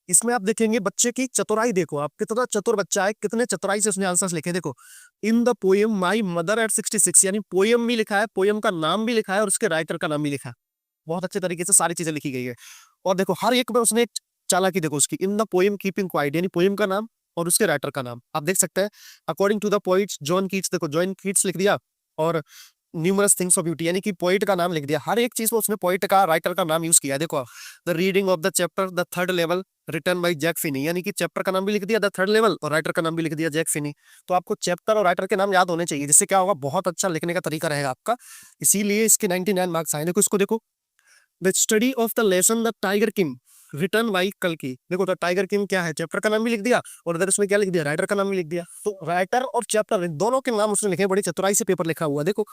इसमें आप देखेंगे बच्चे की चतुराई, देखो आप कितना चतुर बच्चा है, कितने चतुराई से उसने आंसर्स लिखे। देखो in the poem my mother eight 66, यानी पोएम भी लिखा है, पोएम का नाम भी लिखा है और उसके राइटर का नाम भी लिखा है। बहुत अच्छे तरीके से सारी चीजें लिखी गई है। और देखो हर एक में उसने चालाकी, देखो उसकी in the poem keeping quiet, यानी पोएम का नाम और उसके राइटर का नाम आप देख सकते हैं। According to the poets John Keats, देखो जॉन कीट्स लिख दिया, और न्यूमरस थिंग्स ऑफ ब्यूटी, यानी कि पोइट का नाम लिख दिया। हर एक चीज में उसने पोइट का, राइटर का नाम यूज किया है। देखो the reading of the chapter the third level written by Jack Finney, यानी कि चैप्टर का नाम भी लिख दिया द थर्ड लेवल और राइटर का नाम भी लिख दिया जैक फिनी। तो आपको चैप्टर और राइटर के नाम याद होने चाहिए, जिससे क्या होगा, बहुत अच्छा लिखने का तरीका रहेगा आपका। इसीलिए इसके 99 मार्क्स आए। देखो इसको देखो, the study of the lesson the tiger king written by कल्कि। देखो द टाइगर किंग क्या है, चैप्टर का नाम भी लिख दिया और इधर उसमें क्या लिख दिया, राइटर का नाम भी लिख दिया। तो राइटर और चैप्टर दोनों के नाम उसने लिखे, बड़ी चतुराई से पेपर लिखा हुआ। देखो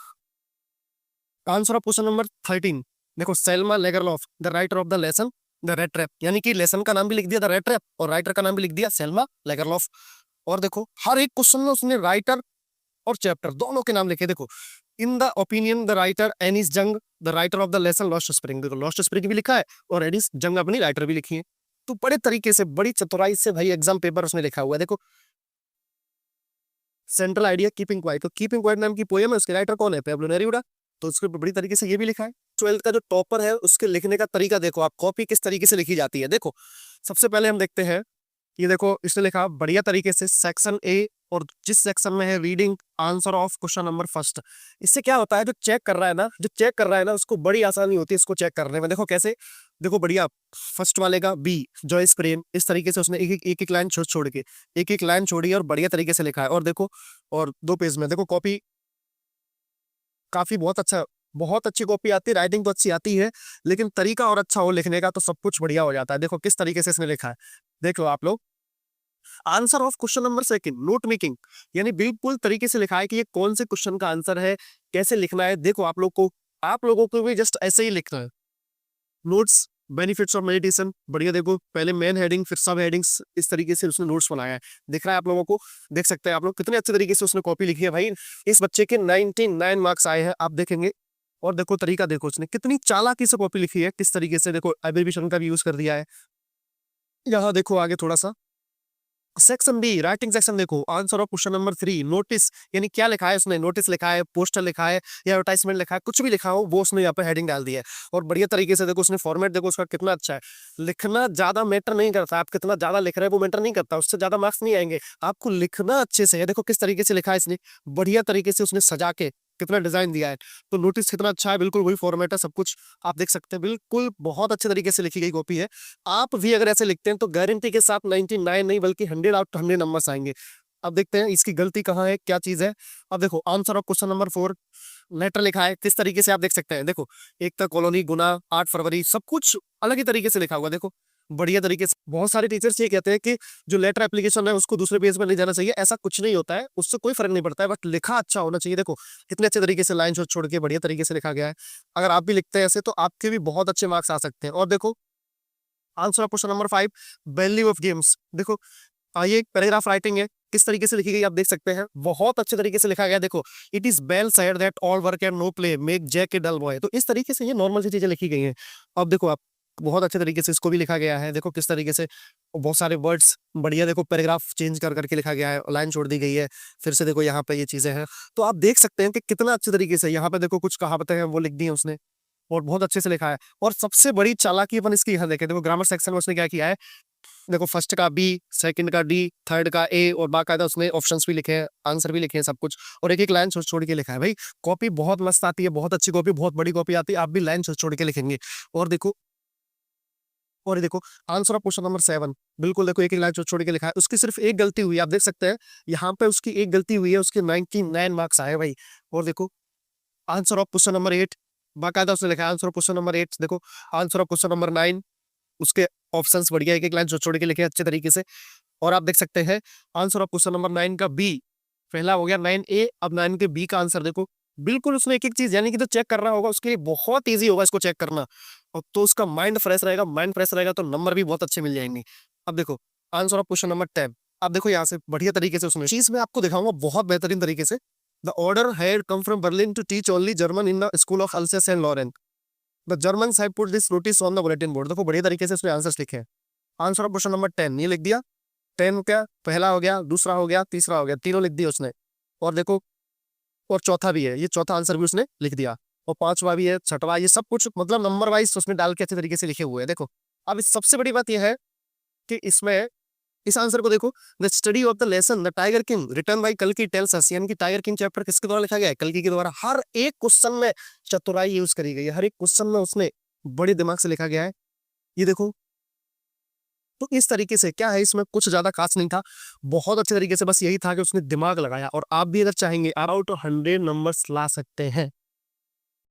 आंसर ऑफ क्वेश्चन नंबर 13, देखो Selma Lagerlof the writer of the lesson the rat trap, यानी कि लेसन का नाम भी लिख दिया द रेड ट्रैप और राइटर का नाम भी लिख दिया सेल्मा लेगरलॉफ। और देखो हर एक क्वेश्चन में उसने राइटर और चैप्टर दोनों के नाम लिखे। देखो in the opinion the writer Anees Jung the writer of the lesson lost spring, देखो लॉस्ट स्प्रिंग भी लिखा है और एनिस जंग अपनी राइटर भी लिखी है। तो बड़े तरीके से, बड़ी चतुराई से भाई एग्जाम पेपर उसने लिखा हुआ है। देखो सेंट्रल आइडिया कीपिंग क्वाइट, तो कीपिंग क्वाइट नाम की पोएम है, उसके राइटर कौन है, पेब्लो नेरूदा। तो उसके बड़ी तरीके से ये भी लिखा है। 12th का जो टॉपर है उसके लिखने का तरीका देखो आप, कॉपी किस तरीके से लिखी जाती है। देखो सबसे पहले हम देखते हैं, ये देखो इसने लिखा बढ़िया तरीके से सेक्शन ए, और जिस सेक्शन में है reading answer of question number first. इससे क्या होता है, जो चेक कर रहा है ना, जो चेक कर रहा है ना, उसको बड़ी आसानी होती है इसको चेक करने में। देखो कैसे, देखो बढ़िया, फर्स्ट वाले का बी जॉयस प्रेम, इस तरीके से उसने एक एक लाइन छोड़ छोड़ के एक एक लाइन छोड़ी है और बढ़िया तरीके से लिखा है। और देखो, और 2 पेज में देखो कॉपी काफी बहुत अच्छा, बहुत अच्छी कॉपी आती है, राइटिंग तो अच्छी आती है, लेकिन तरीका और अच्छा हो लिखने का तो सब कुछ बढ़िया हो जाता है। देखो किस तरीके से इसने लिखा है, देख लो आप लोग। Answer of question number second note making, यानी बिल्कुल तरीके से लिखा है कि ये कौन से क्वेश्चन का आंसर है, कैसे लिखना है। देखो आप लोगों को भी जस्ट ऐसे ही लिखना है। नोट्स बेनिफिट्स ऑफ मेडिटेशन, बढ़िया। देखो पहले मेन हेडिंग फिर सब हेडिंग्स, इस तरीके से उसने नोट्स बनाया है। दिख रहा है आप लोगों को, देख सकते हैं आप लोग कितने अच्छे तरीके से उसने कॉपी लिखी है भाई। इस बच्चे के 99 मार्क्स आए हैं, आप देखेंगे। और देखो तरीका देखो उसने कितनी चालाकी से कॉपी लिखी है, किस तरीके से, देखो एब्रिविएशन का भी यूज कर दिया है। यहाँ देखो आगे थोड़ा सा सेक्शन बी राइटिंग सेक्शन, देखो answer of question number 3 notice, यानी क्या लिखा है उसने, नोटिस लिखा है, पोस्टर लिखा है या एडवर्टाइजमेंट लिखा है, कुछ भी लिखा हो वो उसने यहाँ पे हेडिंग डाल दी है। और बढ़िया तरीके से देखो उसने फॉर्मेट, देखो उसका कितना अच्छा है। लिखना ज्यादा मैटर नहीं करता, आप कितना ज्यादा लिख रहे हैं वो मैटर नहीं करता, उससे ज्यादा मार्क्स नहीं आएंगे, आपको लिखना अच्छे से है। देखो किस तरीके से लिखा है इसने, बढ़िया तरीके से उसने सजा के कितना डिजाइन दिया है। तो नोटिस कितना अच्छा है, बिल्कुल वही फॉर्मेट है, सब कुछ आप देख सकते हैं, बिल्कुल बहुत अच्छे तरीके से लिखी गई कॉपी है। आप भी अगर ऐसे लिखते हैं तो गारंटी के साथ 99 नहीं बल्कि 100 आउट 100 नंबर्स आएंगे। अब देखते हैं इसकी गलती कहाँ है, क्या चीज है। अब देखो answer of question number 4 letter लिखा है, किस तरीके से आप देख सकते हैं। देखो एकता कॉलोनी गुना 8 फरवरी, सब कुछ अलग ही तरीके से लिखा हुआ। देखो बढ़िया तरीके से, बहुत सारे टीचर्स ये कहते हैं कि जो लेटर एप्लीकेशन है उसको दूसरे पेज में नहीं जाना चाहिए, ऐसा कुछ नहीं होता है, उससे कोई फर्क नहीं पड़ता है, बट लिखा अच्छा होना चाहिए। देखो कितने अच्छे तरीके से लाइन छोड़ छोड़ के बढ़िया तरीके से लिखा गया है। अगर आप भी लिखते हैं ऐसे तो आपके भी बहुत अच्छे मार्क्स आ सकते हैं। और देखो answer of question number 5 value of games, देखो ये पैराग्राफ राइटिंग है, किस तरीके से लिखी गई आप देख सकते हैं, बहुत अच्छे तरीके से लिखा गया। देखो it is well said that all work and no play make Jack a dull boy, तो इस तरीके से ये नॉर्मल सी चीजें लिखी गई हैं। अब देखो आप, बहुत अच्छे तरीके से इसको भी लिखा गया है। देखो किस तरीके से बहुत सारे वर्ड्स बढ़िया, देखो पैराग्राफ चेंज कर करके लिखा गया है, लाइन छोड़ दी गई है, फिर से देखो यहाँ पे ये चीजें हैं। तो आप देख सकते हैं कि कितना अच्छे तरीके से यहाँ पे देखो कुछ कहावतें हैं वो लिख दी है उसने, और बहुत अच्छे से लिखा है। और सबसे बड़ी चालाकी अपन इसकी यहाँ देखें, देखो ग्रामर सेक्शन में उसने क्या किया है, देखो फर्स्ट का बी, सेकंड का डी, थर्ड का ए, और बाकायदा उसने ऑप्शंस भी लिखे हैं, आंसर भी लिखे हैं, सब कुछ, और एक एक लाइन छोड़ छोड़ के लिखा है। भाई कॉपी बहुत मस्त आती है, बहुत अच्छी कॉपी, बहुत बड़ी कॉपी आती है, आप भी लाइन छोड़ छोड़ के लिखेंगे। और देखो, और ये देखो आंसर ऑफ क्वेश्चन नंबर 7, बिल्कुल देखो एक एक लाइन छोड़ छोड़ के लिखा है, उसकी सिर्फ एक गलती हुई है, आप देख सकते हैं यहाँ पे उसकी एक गलती हुई है, उसके 99 मार्क्स आए भाई। और देखो आंसर ऑफ क्वेश्चन नंबर 8, बाकायदा उसने लिखा है आंसर ऑफ क्वेश्चन नंबर 8, देखो आंसर ऑफ क्वेश्चन नंबर 9, उसके ऑप्शंस बढ़िया एक एक लाइन छोड़ छोड़ के लिखे हैं अच्छे तरीके से। और आप देख सकते हैं आंसर ऑफ क्वेश्चन नंबर 9 का बी, पहला हो गया 9A, अब 9 के बी का आंसर देखो, बिल्कुल उसने एक एक चीज, यानी कि जो चेक कर रहा होगा उसके लिए बहुत ईजी होगा इसको चेक करना, और तो उसका माइंड फ्रेश रहेगा, माइंड फ्रेश रहेगा तो नंबर भी बहुत अच्छे मिल जाएंगे। अब देखो आंसर ऑफ क्वेश्चन नंबर 10, अब देखो यहाँ से बढ़िया तरीके से उसने चीज मैं आपको दिखाऊंगा बहुत बेहतरीन तरीके से। The order had come from Berlin to teach only German in the school of Alsace and Lorraine, the Germans have put this notice on the bulletin board, देखो बढ़िया तरीके से उसने आंसर्स लिखे हैं। आंसर ऑफ क्वेश्चन नंबर 10 ये लिख दिया। 10 क्या, पहला हो गया, दूसरा हो गया, तीसरा हो गया, तीनों लिख दिए उसने। और देखो, और चौथा भी है, ये चौथा आंसर भी उसने लिख दिया, और पांचवा भी है, छठवा, ये सब कुछ मतलब नंबर वाइज उसमें डाल के अच्छे तरीके से लिखे हुए हैं। देखो, अब इस सबसे बड़ी बात यह है कि इसमें इस आंसर को देखो, the study of the lesson the tiger king written by कल्कि टेल्स अस, यानी कि टाइगर किंग चैप्टर किसके द्वारा लिखा गया है? कल्कि के द्वारा। हर एक क्वेश्चन में चतुराई यूज करी गई है, हर एक क्वेश्चन में उसने बड़े दिमाग से लिखा गया है। ये देखो, तो इस तरीके से क्या है, इसमें कुछ ज्यादा खास नहीं था, बहुत अच्छे तरीके से बस यही था कि उसने दिमाग लगाया। और आप भी अगर चाहेंगे आप आउट 100 नंबर्स ला सकते हैं।